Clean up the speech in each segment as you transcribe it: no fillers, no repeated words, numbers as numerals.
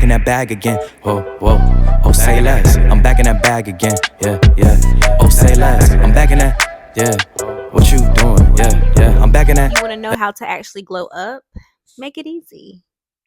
back in that bag again. Whoa, whoa, oh say less. I'm back in that bag again. Yeah, yeah. Oh say less. I'm back in that. Yeah. What you doing? Yeah, yeah. I'm back in that. You want to know how to actually glow up? Make it easy.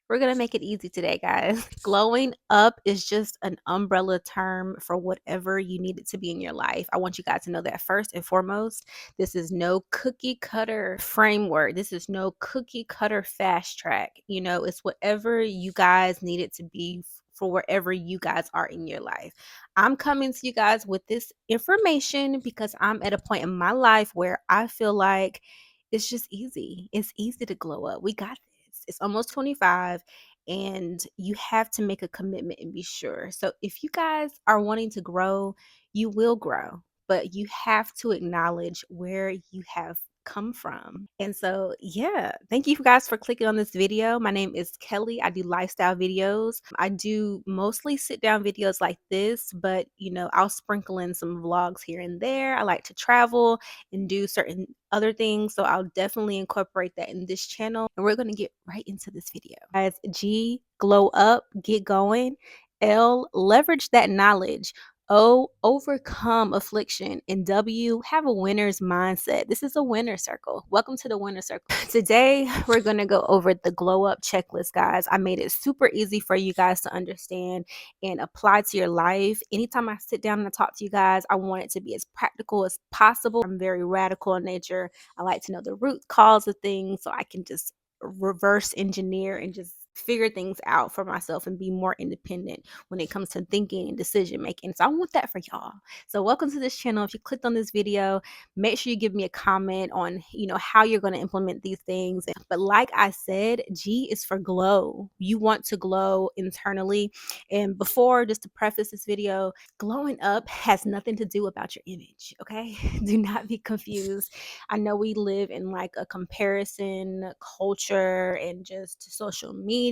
We're going to make it easy today, guys. Glowing up is just an umbrella term for whatever you need it to be in your life. I want you guys to know that first and foremost, this is no cookie cutter framework. This is no cookie cutter fast track. You know, it's whatever you guys need it to be for wherever you guys are in your life. I'm coming to you guys with this information because I'm at a point in my life where I feel like it's just easy. It's easy to glow up. We got this. It's almost 25 and you have to make a commitment and be sure. So if you guys are wanting to grow, you will grow, but you have to acknowledge where you have come from. And so, yeah, thank you guys for clicking on this video. My name is Kelly. I do lifestyle videos. I do mostly sit down videos like this, but you know, I'll sprinkle in some vlogs here and there. I like to travel and do certain other things. So I'll definitely incorporate that in this channel. And we're going to get right into this video. Guys, G, glow up, get going. L, leverage that knowledge. O, overcome affliction. And W, have a winner's mindset. This is a winner circle. Welcome to the winner circle. Today, we're going to go over the glow up checklist, guys. I made it super easy for you guys to understand and apply to your life. Anytime I sit down and I talk to you guys, I want it to be as practical as possible. I'm very radical in nature. I like to know the root cause of things so I can just reverse engineer and just figure things out for myself and be more independent when it comes to thinking and decision making. So I want that for y'all. So welcome to this channel. If you clicked on this video, make sure you give me a comment on, you know, how you're going to implement these things. But like I said, G is for glow. You want to glow internally. And before, just to preface this video, glowing up has nothing to do about your image, okay? Do not be confused. I know we live in like a comparison culture and just social media.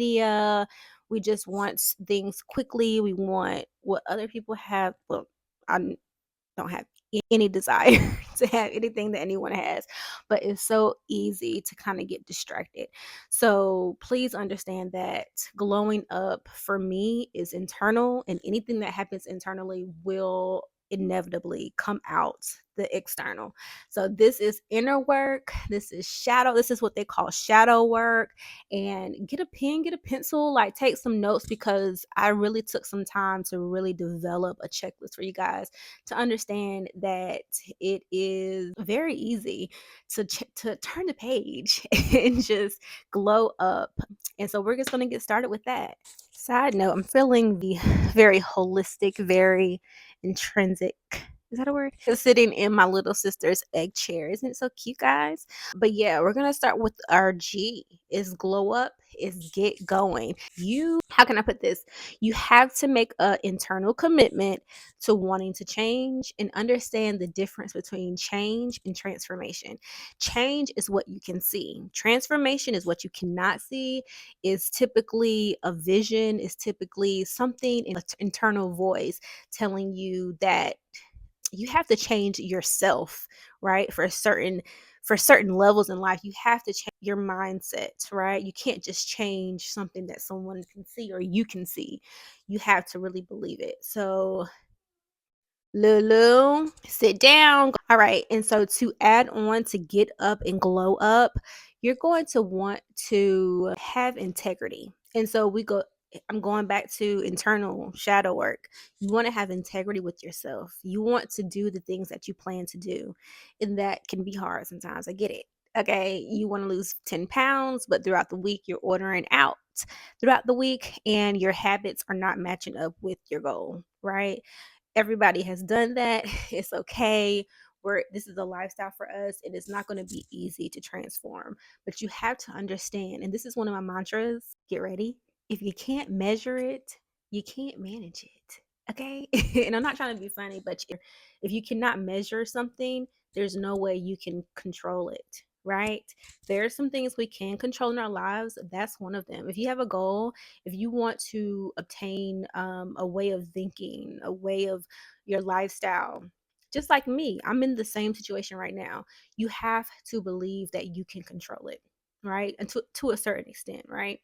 We just want things quickly. We want what other people have. Well, I don't have any desire to have anything that anyone has, but it's so easy to kind of get distracted. So please understand that glowing up for me is internal, and anything that happens internally will inevitably come out the external. So this is inner work, this is shadow, this is what they call shadow work. And get a pen, get a pencil, like take some notes, because I really took some time to really develop a checklist for you guys to understand that it is very easy to turn the page and just glow up. And so we're just going to get started with that. Side note, I'm feeling the very holistic, very intrinsic, is that a word? Sitting in my little sister's egg chair. Isn't it so cute, guys? But yeah, we're gonna start with our G. Is glow up, is get going. How can I put this? You have to make an internal commitment to wanting to change and understand the difference between change and transformation. Change is what you can see. Transformation is what you cannot see, is typically a vision, is typically something in an internal voice telling you that you have to change yourself, right? For certain levels in life, you have to change your mindset, right? You can't just change something that someone can see or you can see. You have to really believe it. So Lulu, sit down. All right. And so to add on to get up and glow up, you're going to want to have integrity. And so I'm going back to internal shadow work. You want to have integrity with yourself. You want to do the things that you plan to do. And that can be hard sometimes. I get it. Okay. You want to lose 10 pounds, but throughout the week, you're ordering out throughout the week and your habits are not matching up with your goal, right? Everybody has done that. It's okay. This is a lifestyle for us. It is not going to be easy to transform, but you have to understand. And this is one of my mantras. Get ready. If you can't measure it, you can't manage it. Okay. And I'm not trying to be funny, but if you cannot measure something, there's no way you can control it. Right? There are some things we can control in our lives. That's one of them. If you have a goal, if you want to obtain a way of thinking, a way of your lifestyle, just like me, I'm in the same situation right now. You have to believe that you can control it. right? And to a certain extent, right?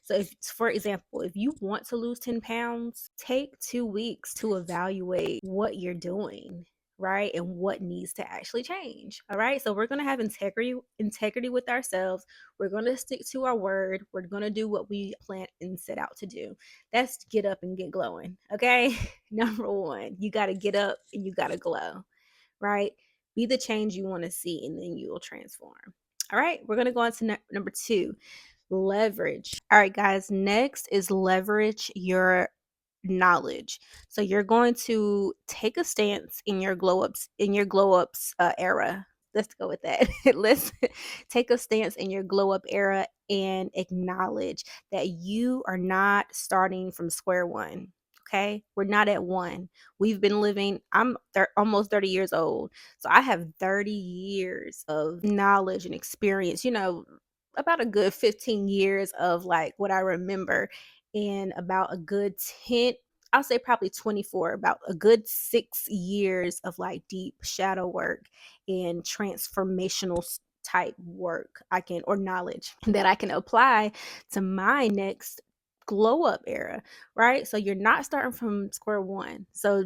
So if, for example, if you want to lose 10 pounds, take 2 weeks to evaluate what you're doing, right? And what needs to actually change. All right. So we're gonna have integrity with ourselves. We're gonna stick to our word. We're gonna do what we plan and set out to do. That's get up and get glowing. Okay. Number one, you gotta get up and you gotta glow, right? Be the change you want to see, and then you will transform. All right, we're going to go on to number two, leverage. All right, guys, next is leverage your knowledge. So you're going to take a stance in your glow ups era. Let's go with that. Let's take a stance in your glow up era and acknowledge that you are not starting from square one. Okay, we're not at one. We've been living, almost 30 years old. So I have 30 years of knowledge and experience, about a good 15 years of like what I remember, and about a good 10, I'll say probably 24, about a good 6 years of like deep shadow work and transformational type work or knowledge that I can apply to my next glow up era, right? So you're not starting from square one. So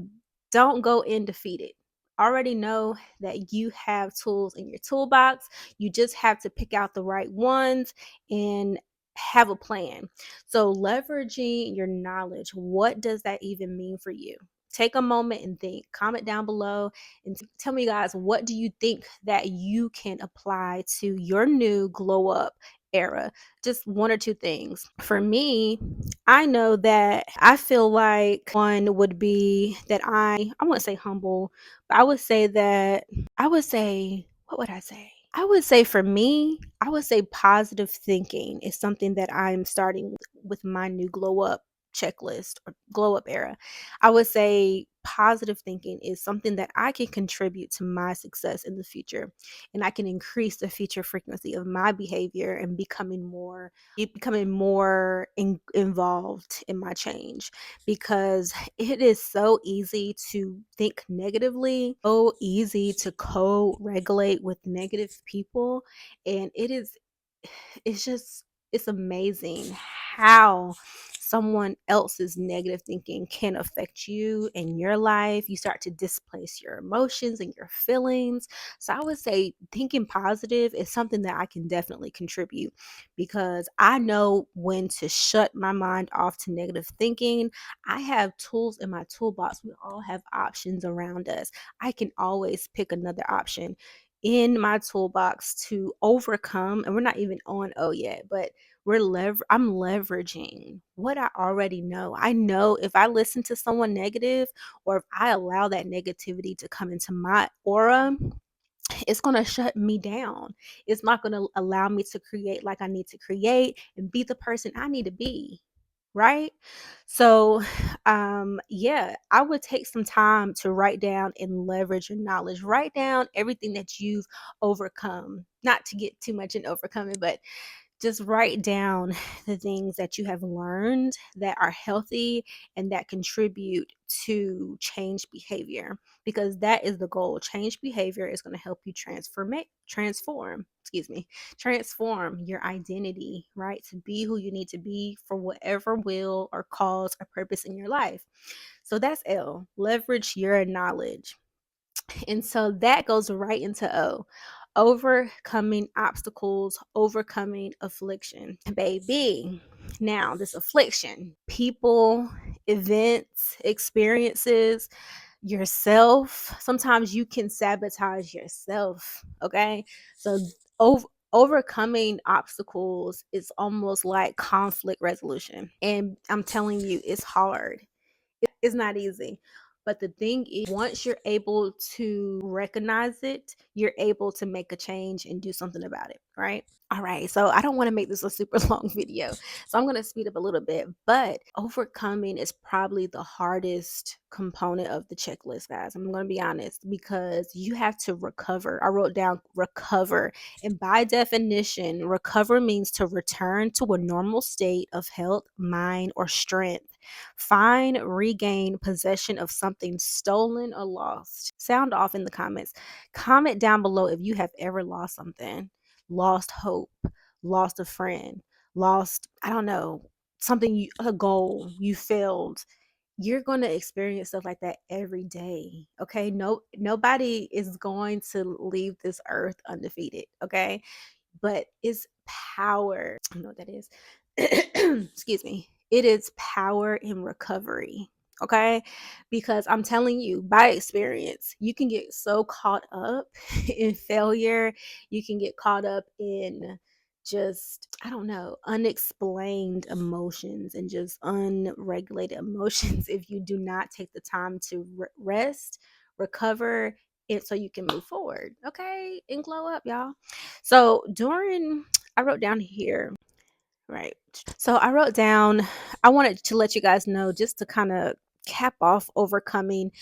don't go in defeated. Already know that you have tools in your toolbox. You just have to pick out the right ones and have a plan. So, leveraging your knowledge, what does that even mean for you? Take a moment and think. Comment down below and tell me, guys, what do you think that you can apply to your new glow up era? Just one or two things. For me, I know that I feel like one would be that I wouldn't say humble, but what would I say? I would say for me, I would say positive thinking is something that I'm starting with my new glow up checklist or glow up era. I would say positive thinking is something that I can contribute to my success in the future, and I can increase the future frequency of my behavior and becoming more involved in my change, because it is so easy to think negatively, so easy to co-regulate with negative people, and it's amazing how someone else's negative thinking can affect you in your life. You start to displace your emotions and your feelings. So I would say thinking positive is something that I can definitely contribute, because I know when to shut my mind off to negative thinking. I have tools in my toolbox. We all have options around us. I can always pick another option in my toolbox to overcome, and we're not even on O yet, but I'm leveraging what I already know. I know if I listen to someone negative, or if I allow that negativity to come into my aura, it's going to shut me down. It's not going to allow me to create like I need to create and be the person I need to be. Right? So, yeah, I would take some time to write down and leverage your knowledge. Write down everything that you've overcome. Not to get too much in overcoming, but just write down the things that you have learned that are healthy and that contribute to change behavior, because that is the goal. Change behavior is going to help you transform your identity, right? To be who you need to be for whatever will or cause or purpose in your life. So that's L, leverage your knowledge. And so that goes right into O, overcoming obstacles, overcoming affliction. Baby, now this affliction, people, events, experiences, yourself. Sometimes you can sabotage yourself. Okay. So, overcoming obstacles is almost like conflict resolution. And I'm telling you, it's hard. It's not easy. But the thing is, once you're able to recognize it, you're able to make a change and do something about it, right? All right. So I don't want to make this a super long video. So I'm going to speed up a little bit. But overcoming is probably the hardest component of the checklist, guys. I'm going to be honest, because you have to recover. I wrote down recover. And by definition, recover means to return to a normal state of health, mind, or strength. Find, regain possession of something stolen or lost. Sound off in the comments. Comment down below if you have ever lost something, lost hope, lost a friend, lost, I don't know, something, a goal, you failed. You're going to experience stuff like that every day. Okay. Nobody is going to leave this earth undefeated. Okay. But it's power. I don't know what that is. Excuse me. It is power in recovery. Okay. Because I'm telling you, by experience, you can get so caught up in failure. You can get caught up in just, I don't know, unexplained emotions and just unregulated emotions if you do not take the time to rest, recover, and so you can move forward. Okay. And glow up, y'all. So I wrote down here, right? So I wrote down, I wanted to let you guys know, just to kind of cap off overcoming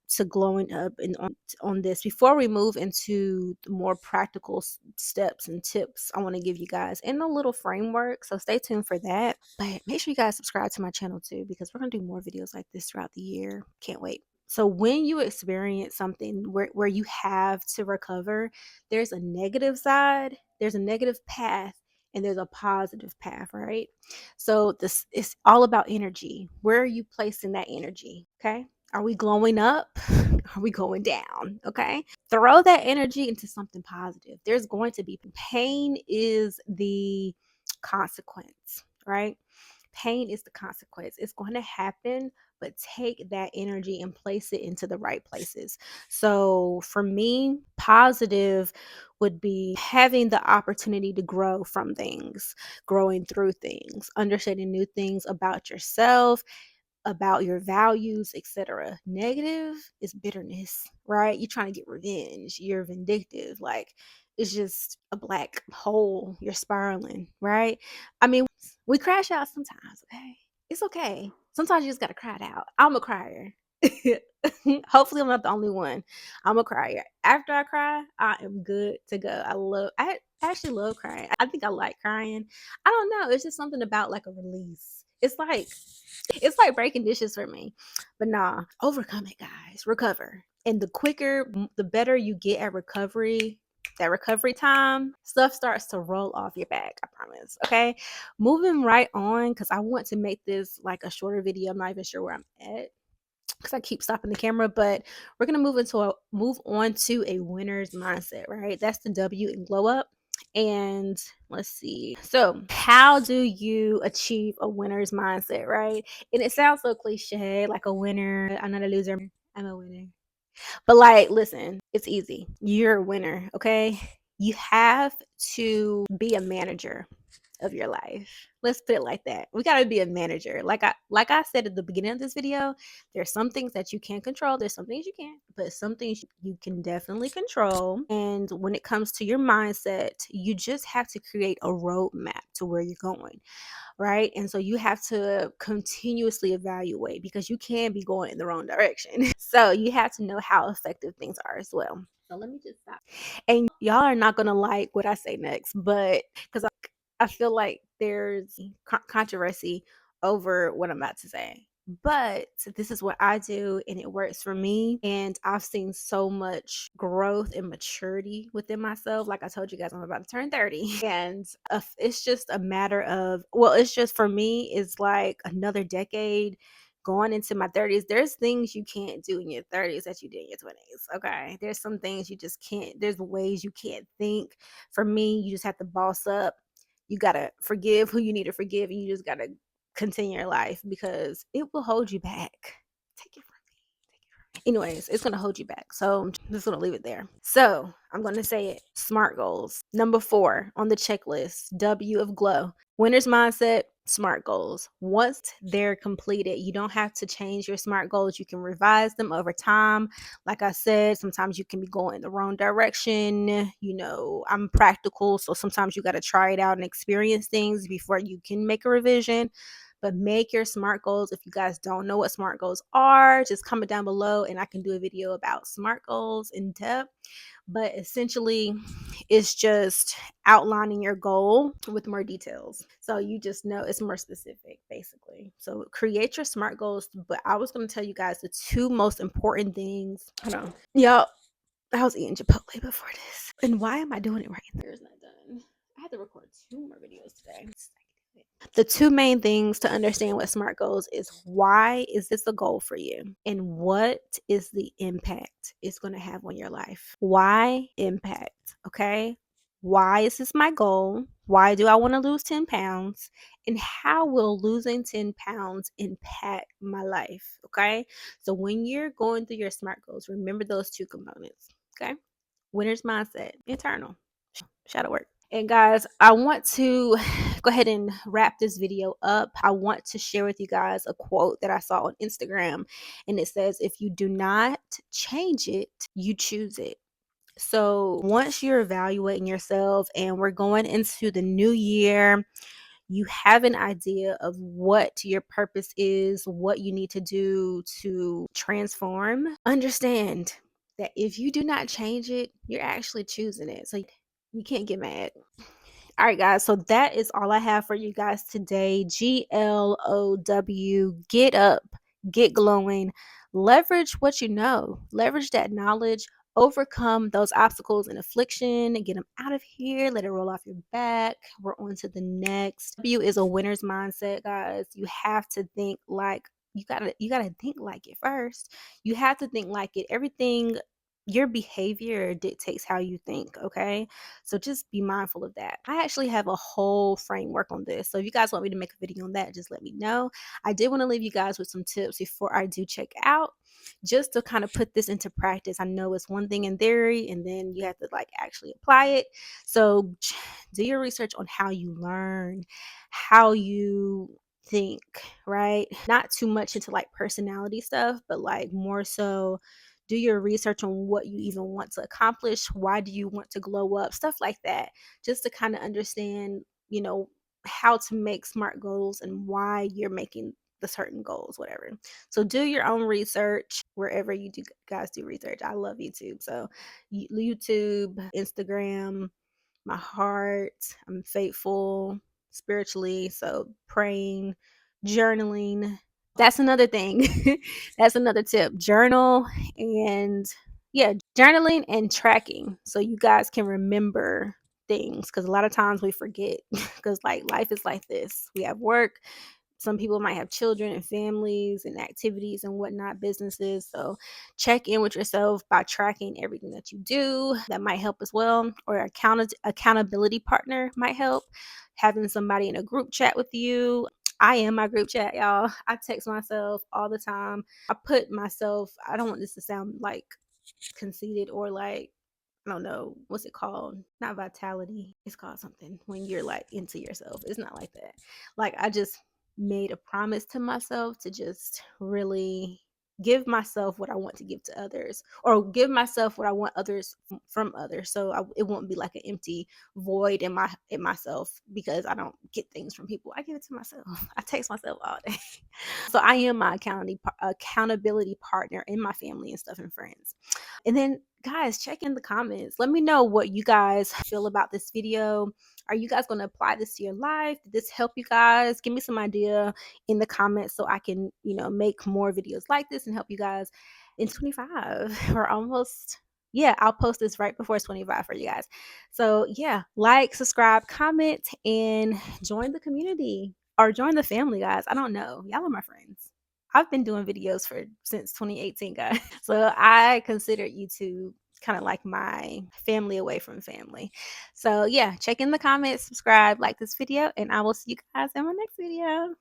to glowing up and on this, before we move into the more practical steps and tips I want to give you guys in a little framework. So stay tuned for that. But make sure you guys subscribe to my channel too, because we're going to do more videos like this throughout the year. Can't wait. So when you experience something where you have to recover, there's a negative side, there's a negative path, and there's a positive path, right? So this is all about energy. Where are you placing that energy? Okay. Are we glowing up? Are we going down? Okay. Throw that energy into something positive. There's going to be pain, is the consequence, right? Pain is the consequence. It's going to happen, but take that energy and place it into the right places. So for me, positive would be having the opportunity to grow from things, growing through things, understanding new things about yourself, about your values, etc. Negative is bitterness, right? You're trying to get revenge, you're vindictive, like it's just a black hole, you're spiraling, right? I mean, we crash out sometimes, okay? It's okay. Sometimes you just gotta cry it out. I'm a crier. Hopefully I'm not the only one. I'm a crier. After I cry, I am good to go. I actually love crying. I think I like crying. I don't know. It's just something about like a release. It's like breaking dishes for me. But nah, overcome it, guys. Recover. And the quicker, the better you get at recovery, that recovery time, stuff starts to roll off your back. I promise. Okay. Moving right on, because I want to make this like a shorter video. I'm not even sure where I'm at, because I keep stopping the camera, but we're gonna move on to a winner's mindset, right? That's the W in glow up. And let's see. So, how do you achieve a winner's mindset, right? And it sounds so cliche, like a winner. I'm not a loser. I'm a winner. But like, listen, it's easy. You're a winner, okay? You have to be a manager of your life. Let's put it like that. We got to be a manager. Like I said at the beginning of this video, there's some things that you can't control, there's some things you can't, but some things you can definitely control. And when it comes to your mindset, you just have to create a roadmap to where you're going, right? And so you have to continuously evaluate, because you can be going in the wrong direction. So you have to know how effective things are as well. So let me just stop. And y'all are not going to like what I say next, but because I feel like there's controversy over what I'm about to say. But this is what I do, and it works for me. And I've seen so much growth and maturity within myself. Like I told you guys, I'm about to turn 30. And it's just a matter of, well, it's just for me, it's like another decade going into my 30s. There's things you can't do in your 30s that you did in your 20s. Okay. There's some things you just can't, there's ways you can't think. For me, you just have to boss up. You got to forgive who you need to forgive, and you just got to continue your life, because it will hold you back. Take it from me. Anyways, it's going to hold you back. So I'm just going to leave it there. So I'm going to say it. SMART goals. Number 4 on the checklist, W of glow. Winner's mindset, SMART goals. Once they're completed, you don't have to change your SMART goals. You can revise them over time. Like I said, sometimes you can be going in the wrong direction. You know, I'm practical, so sometimes you got to try it out and experience things before you can make a revision. But make your SMART goals. If you guys don't know what SMART goals are, just comment down below and I can do a video about SMART goals in depth. But essentially, it's just outlining your goal with more details. So you just know it's more specific, basically. So create your SMART goals. But I was going to tell you guys the 2 most important things. Hold on. Y'all, I was eating Chipotle before this. And why am I doing it right now? It's not done. to record 2 more videos today. The 2 main things to understand what SMART goals is: why is this a goal for you? And what is the impact it's going to have on your life? Why? Impact. Okay. Why is this my goal? Why do I want to lose 10 pounds? And how will losing 10 pounds impact my life? Okay. So when you're going through your SMART goals, remember those 2 components. Okay. Winner's mindset, internal, shadow work. And guys, I want to go ahead and wrap this video up. I want to share with you guys a quote that I saw on Instagram, and it says, if you do not change it, you choose it. So once you're evaluating yourself and we're going into the new year, you have an idea of what your purpose is, what you need to do to transform. Understand that if you do not change it, you're actually choosing it. So you can't get mad. All right, guys. So that is all I have for you guys today. GLOW. Get up, get glowing, leverage what you know, leverage that knowledge, overcome those obstacles and affliction, get them out of here, let it roll off your back. We're on to the next. W is a winner's mindset, guys. You have to think like you gotta think like it first. You have to think like it. Everything, your behavior dictates how you think, okay? So just be mindful of that. I actually have a whole framework on this. So if you guys want me to make a video on that, just let me know. I did want to leave you guys with some tips before I do check out, just to kind of put this into practice. I know it's one thing in theory, and then you have to like actually apply it. So do your research on how you learn, how you think, right? Not too much into like personality stuff, but like more so do your research on what you even want to accomplish. Why do you want to glow up? Stuff like that, just to kind of understand, how to make SMART goals and why you're making the certain goals, whatever. So do your own research wherever you do guys do research. I love YouTube. So YouTube, Instagram, my heart, I'm faithful spiritually. So praying, journaling. That's another thing. That's another tip. Journal and journaling and tracking so you guys can remember things, because a lot of times we forget because like life is like this. We have work, some people might have children and families and activities and whatnot, businesses. So check in with yourself by tracking everything that you do. That might help as well. Or accountability partner might help. Having somebody in a group chat with you. I am my group chat, y'all. I text myself all the time. I put myself, I don't want this to sound like conceited or like, I don't know, what's it called? Not vitality. It's called something when you're like into yourself. It's not like that. Like I just made a promise to myself to just really give myself what I want to give to others, or give myself what I want others from others. So it won't be like an empty void in myself because I don't get things from people. I give it to myself. I text myself all day. So I am my accountability partner in my family and stuff and friends. And then guys, check in the comments. Let me know what you guys feel about this video. Are you guys going to apply this to your life? Did this help you guys? Give me some idea in the comments so I can, make more videos like this and help you guys in 25. We're almost, I'll post this right before 25 for you guys. So like, subscribe, comment, and join the community or join the family, guys. I don't know. Y'all are my friends. I've been doing videos since 2018, guys. So I consider YouTube kind of like my family away from family. So check in the comments, subscribe, like this video, and I will see you guys in my next video.